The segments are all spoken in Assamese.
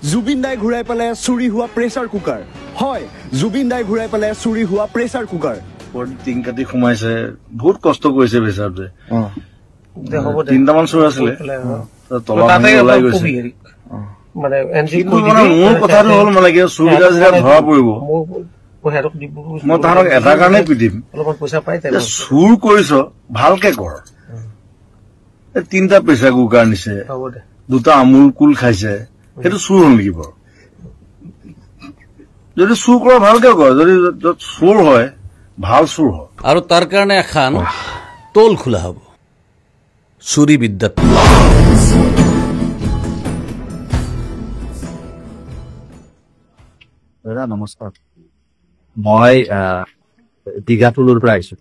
জুবিন দাই ঘূৰাই পালে চুৰি হোৱা প্ৰেছাৰ কুকাৰ হয় জুবিন দাই ঘূৰাই পালে চুৰি হোৱা প্ৰেছাৰ কুকাৰ টিং কাটি সোমাইছে বহুত কষ্ট কৰিছে বেচাৰটোৱে তিনিটামান চোৰ আছিলে ওলাই গৈছে মোৰ কথাটো হ'ল মানে কি চুৰকেইটা যেতিয়া ধৰা পৰিব মই তাহাঁতক এটা কাৰণে পিটিম চুৰ কৰিছ ভালকে কৰ তিনিটা প্ৰেছাৰ কুকাৰ নিছে দুটা আমুল কুল খাইছে সেইটো চুৰ হ'ল নেকি বাৰু যদি চুৰ কৰা ভালকে কৰ যদি চুৰ হয় ভাল চুৰ হয় আৰু তাৰ কাৰণে এখন টোল খোলা হ'ব চুৰি বিদ্যাত দাদা নমস্কাৰ মই দীঘাটুলৰ পৰা আহিছো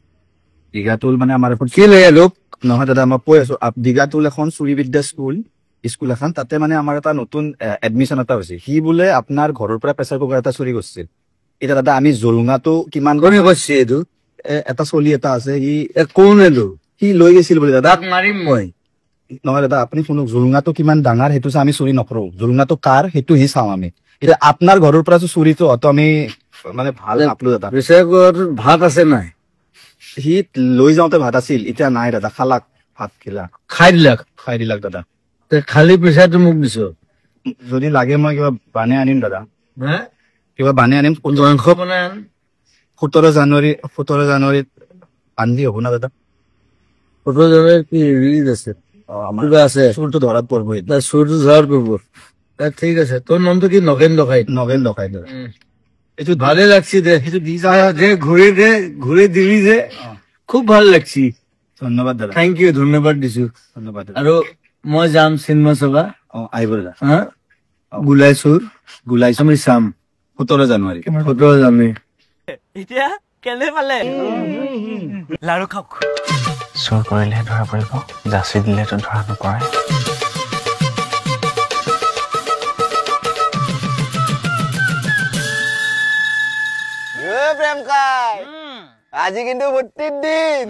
দীঘাটুল মানে আমাৰ এখন কি লৈ আহিলো নহয় দাদা মই কৈ আছো দীঘাটুল এখন চুৰি বিদ্যা স্কুল এখন তাতে মানে আমাৰ এটা নতুন এডমিশ্যন এটা হৈছে সি বোলে আপোনাৰ ঘৰৰ পৰা প্ৰেছাৰ কুকাৰ এটা চুৰি কৰিছিল এতিয়া দাদা আমি জলুঙাটো কিমান কৰি কৈছে এইটো এটা চলি এটা আছে সি কোন এইটো সি লৈ গৈছিল বোলে দাদা মাৰিম মই নহয় দাদা আপুনি শুনক জলুঙাটো কিমান ডাঙৰ সেইটো আমি চুৰি নকৰো জলুঙাটো কাৰ সেইটো হি চাওঁ আমি এতিয়া আপোনাৰ ঘৰৰ পৰা চুৰিটো হয়তো আমি মানে ভাল নাপালো দাদা প্ৰেছাৰ কুকাৰত ভাত আছে নাই সি লৈ যাওঁতে ভাত আছিল এতিয়া নাই দাদা খালাক ভাত খিলা খাই দিলাক দাদা খালি প্ৰেছাৰটো মোক দিছ যদি লাগে মই কিবা বানে আনিম দাদা কিবা বানে আনিম মাংস বনাই আন 17 জানুৱাৰীত আনি হ'ব না দাদা 17 জানুৱাৰীত কি ৰিলিজ আছে কিবা আছে চুৰটো ধৰাত পৰিব চুৰটো ধৰাত পৰিব ঠিক আছে তোৰ নামটো কি নগেন ডকাইত এইটো ভালে লাগছি দে সেইটো দি যা যে ঘূৰি দিলি যে খুব ভাল লাগছি ধন্যবাদ দাদা থেংক ইউ ধন্যবাদ দিছো ধন্যবাদ আৰু মই যাম চিনেমা চাবা আহিব দাদা গোলাইচুৰ আমি চাম 17 জানুৱাৰী এতিয়া কেনে পালে লাৰু খাওক চুৰ কৰিলেহে ধৰা পৰিব যাচি দিলেতো ধৰা নপৰে প্ৰেম কাই আজি কিন্তু ভৰ্তিৰ দিন